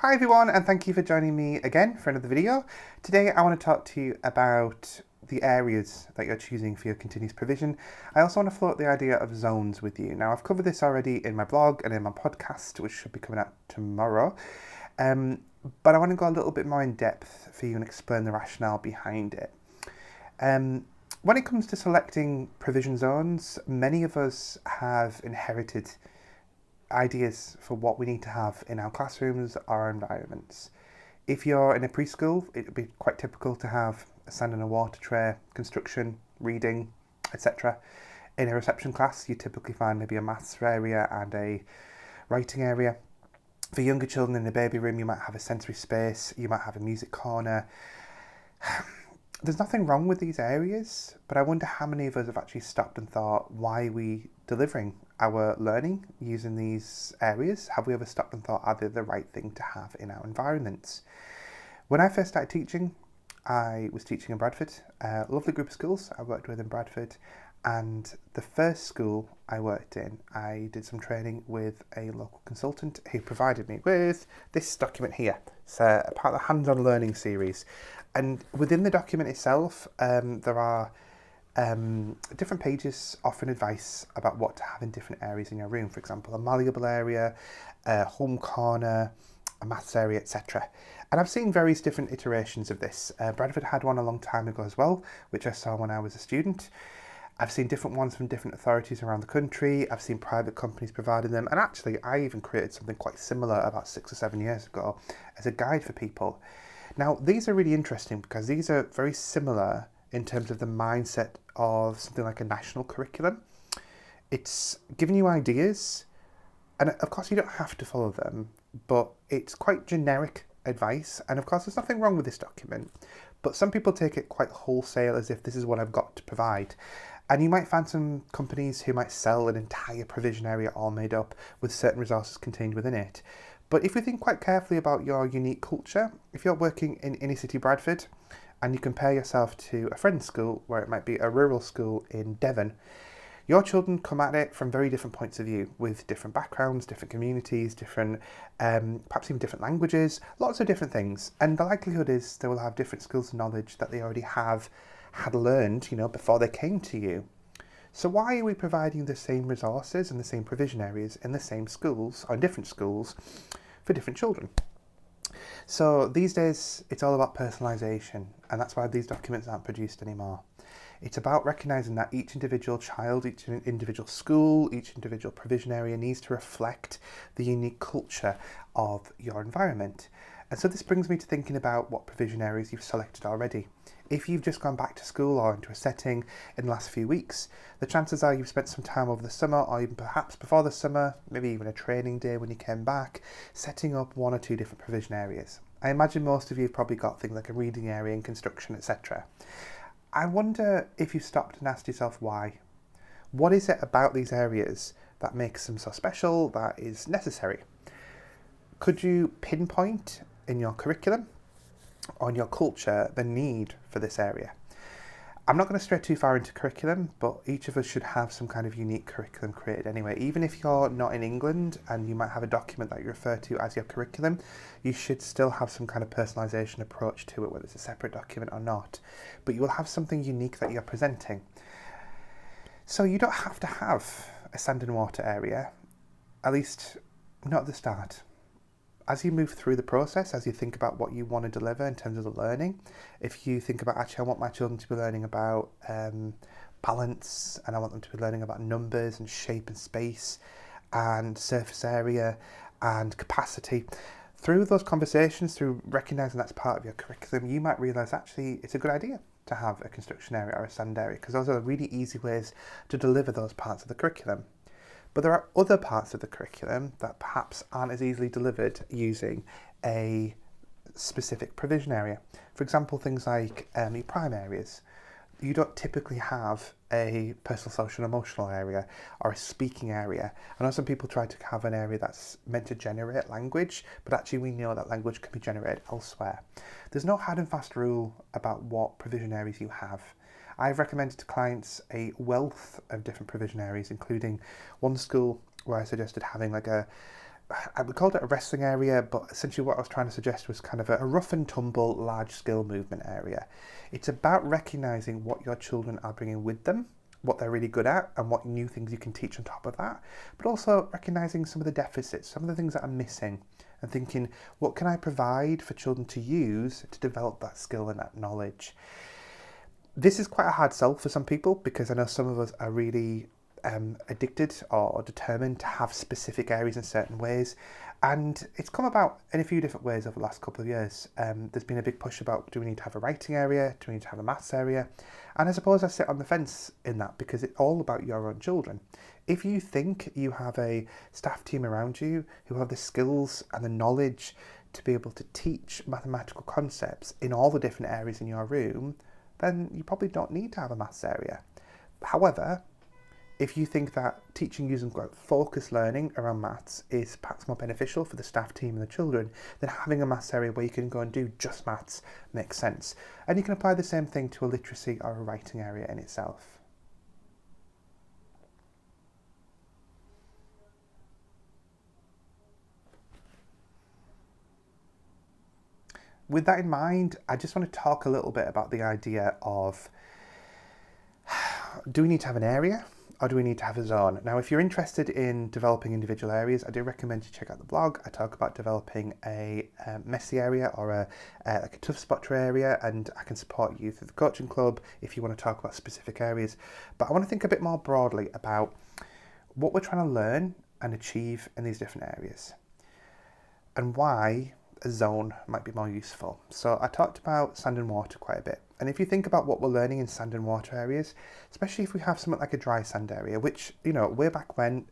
Hi everyone, and thank you for joining me again for another video. Today I want to talk to you about the areas that you're choosing for your continuous provision. I also want to float the idea of zones with you. Now I've covered this already in my blog and in my podcast, which should be coming out tomorrow. But I want to go a little bit more in depth for you and explain the rationale behind it. When it comes to selecting provision zones, many of us have inherited ideas for what we need to have in our classrooms or our environments. If you're in a preschool, it would be quite typical to have a sand and a water tray, construction, reading, etc. In a reception class, you typically find maybe a maths area and a writing area. For younger children in the baby room, you might have a sensory space, you might have a music corner. There's nothing wrong with these areas, but I wonder how many of us have actually stopped and thought, why are we delivering our learning using these areas? Have we ever stopped and thought, are they the right thing to have in our environments? When I first started teaching, I was teaching in Bradford, a lovely group of schools I worked with in Bradford, and the first school I worked in, I did some training with a local consultant who provided me with this document here. It's a part of the hands-on learning series, and within the document itself there are different pages offering advice about what to have in different areas in your room. For example, a malleable area, a home corner, a maths area, etc. And I've seen various different iterations of this. Bradford had one a long time ago as well, which I saw when I was a student. I've seen different ones from different authorities around the country. I've seen private companies providing them. And actually, I even created something quite similar about 6 or 7 years ago as a guide for people. Now, these are really interesting because these are very similar in terms of the mindset of something like a national curriculum. It's giving you ideas, and of course you don't have to follow them, but it's quite generic advice. And of course there's nothing wrong with this document, but some people take it quite wholesale as if this is what I've got to provide. And you might find some companies who might sell an entire provision area all made up with certain resources contained within it. But if you think quite carefully about your unique culture, if you're working in inner city Bradford and you compare yourself to a friend's school where it might be a rural school in Devon, your children come at it from very different points of view, with different backgrounds, different communities, different, perhaps even different languages, lots of different things. And the likelihood is they will have different skills and knowledge that they already had learned, before they came to you. So why are we providing the same resources and the same provision areas in the same schools, or in different schools, for different children? So these days, it's all about personalisation, and that's why these documents aren't produced anymore. It's about recognising that each individual child, each individual school, each individual provision area needs to reflect the unique culture of your environment. And so this brings me to thinking about what provision areas you've selected already. If you've just gone back to school or into a setting in the last few weeks, the chances are you've spent some time over the summer, or even perhaps before the summer, maybe even a training day when you came back, setting up 1 or 2 different provision areas. I imagine most of you have probably got things like a reading area and construction, etc. I wonder if you stopped and asked yourself why. What is it about these areas that makes them so special, that is necessary? Could you pinpoint in your curriculum or in your culture the need for this area? I'm not going to stray too far into curriculum, but each of us should have some kind of unique curriculum created anyway. Even if you're not in England and you might have a document that you refer to as your curriculum, you should still have some kind of personalisation approach to it, whether it's a separate document or not. But you will have something unique that you're presenting. So you don't have to have a sand and water area, at least not at the start. As you move through the process, as you think about what you want to deliver in terms of the learning, if you think about, actually, I want my children to be learning about balance, and I want them to be learning about numbers and shape and space and surface area and capacity, through those conversations, through recognising that's part of your curriculum, you might realise actually it's a good idea to have a construction area or a sand area, because those are really easy ways to deliver those parts of the curriculum. But there are other parts of the curriculum that perhaps aren't as easily delivered using a specific provision area. For example, things like your prime areas. You don't typically have a personal, social and emotional area or a speaking area. I know some people try to have an area that's meant to generate language, but actually we know that language can be generated elsewhere. There's no hard and fast rule about what provision areas you have. I've recommended to clients a wealth of different provision areas, including one school where I suggested having like a we called it a wrestling area, but essentially what I was trying to suggest was kind of a rough and tumble, large scale movement area. It's about recognizing what your children are bringing with them, what they're really good at, and what new things you can teach on top of that, but also recognizing some of the deficits, some of the things that are missing, and thinking, what can I provide for children to use to develop that skill and that knowledge? This is quite a hard sell for some people, because I know some of us are really addicted or determined to have specific areas in certain ways, and it's come about in a few different ways over the last couple of years. There's been a big push about, do we need to have a writing area, do we need to have a maths area, and I suppose I sit on the fence in that, because it's all about your own children. If you think you have a staff team around you who have the skills and the knowledge to be able to teach mathematical concepts in all the different areas in your room, then you probably don't need to have a maths area. However, if you think that teaching using focused learning around maths is perhaps more beneficial for the staff team and the children, then having a maths area where you can go and do just maths makes sense. And you can apply the same thing to a literacy or a writing area in itself. With that in mind, I just want to talk a little bit about the idea of, do we need to have an area, or do we need to have a zone? Now, if you're interested in developing individual areas, I do recommend you check out the blog. I talk about developing a messy area or like a tough spotter area, and I can support you through the coaching club if you want to talk about specific areas. But I want to think a bit more broadly about what we're trying to learn and achieve in these different areas, and why a zone might be more useful. So I talked about sand and water quite a bit. And if you think about what we're learning in sand and water areas, especially if we have something like a dry sand area, which, you know, way back when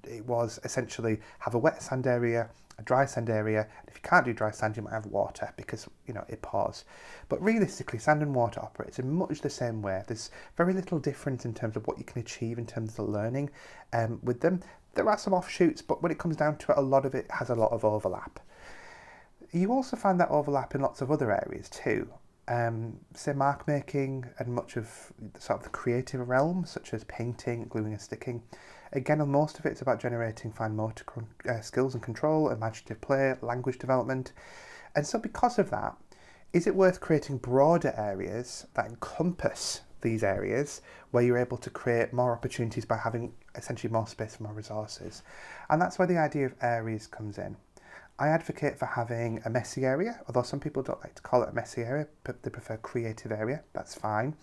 it was essentially have a wet sand area, a dry sand area, and if you can't do dry sand, you might have water because, you know, it pours. But realistically, sand and water operates in much the same way. There's very little difference in terms of what you can achieve in terms of the learning with them. There are some offshoots, but when it comes down to it, a lot of it has a lot of overlap. You also find that overlap in lots of other areas too. Say mark making and much of sort of the creative realm, such as painting, gluing and sticking. Again, most of it's about generating fine motor skills and control, imaginative play, language development. And so because of that, is it worth creating broader areas that encompass these areas where you're able to create more opportunities by having essentially more space and more resources? And that's where the idea of areas comes in. I advocate for having a messy area, although some people don't like to call it a messy area, but they prefer creative area. That's fine.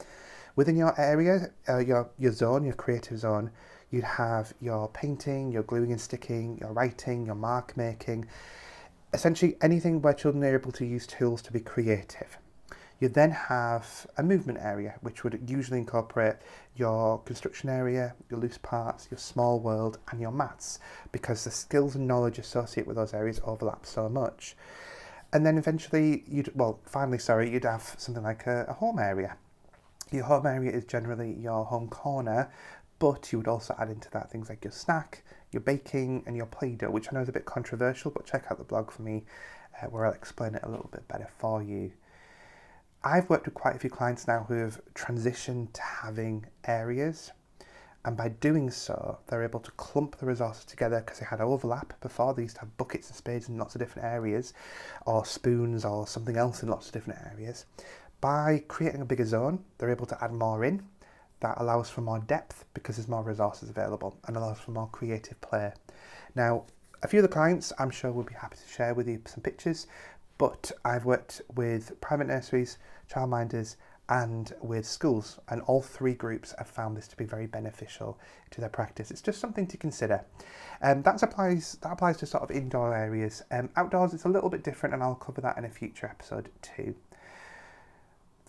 Within your area, your zone, your creative zone, you'd have your painting, your gluing and sticking, your writing, your mark making, essentially anything where children are able to use tools to be creative. You then have a movement area, which would usually incorporate your construction area, your loose parts, your small world, and your maths, because the skills and knowledge associated with those areas overlap so much. And then eventually, you'd have something like a home area. Your home area is generally your home corner, but you would also add into that things like your snack, your baking, and your Play-Doh, which I know is a bit controversial, but check out the blog for me where I'll explain it a little bit better for you. I've worked with quite a few clients now who have transitioned to having areas, and by doing so, they're able to clump the resources together because they had overlap before. They used to have buckets and spades in lots of different areas, or spoons or something else in lots of different areas. By creating a bigger zone, they're able to add more in. That allows for more depth because there's more resources available and allows for more creative play. Now, a few of the clients I'm sure will be happy to share with you some pictures, but I've worked with private nurseries, childminders, and with schools, and all three groups have found this to be very beneficial to their practice. It's just something to consider. That applies to sort of indoor areas. Outdoors, it's a little bit different, and I'll cover that in a future episode too.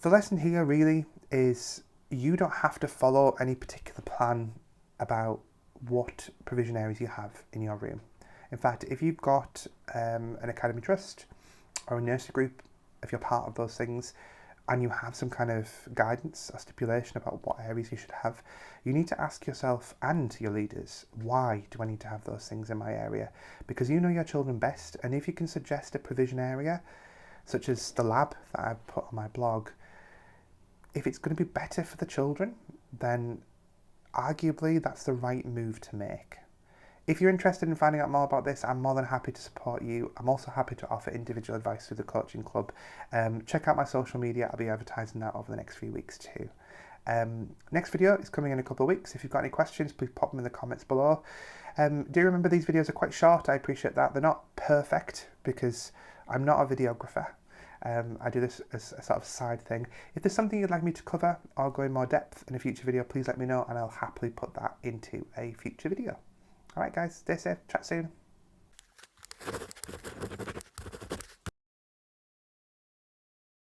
The lesson here really is you don't have to follow any particular plan about what provision areas you have in your room. In fact, if you've got an academy trust or a nursery group, if you're part of those things, and you have some kind of guidance or stipulation about what areas you should have, you need to ask yourself and your leaders, why do I need to have those things in my area? Because you know your children best, and if you can suggest a provision area, such as the lab that I put on my blog, if it's going to be better for the children, then arguably that's the right move to make. If you're interested in finding out more about this, I'm more than happy to support you. I'm also happy to offer individual advice through the coaching club. Check out my social media. I'll be advertising that over the next few weeks too. Next video is coming in a couple of weeks. If you've got any questions, please pop them in the comments below. Do remember these videos are quite short. I appreciate that. They're not perfect because I'm not a videographer. I do this as a sort of side thing. If there's something you'd like me to cover or go in more depth in a future video, please let me know and I'll happily put that into a future video. Alright guys, stay safe, chat soon.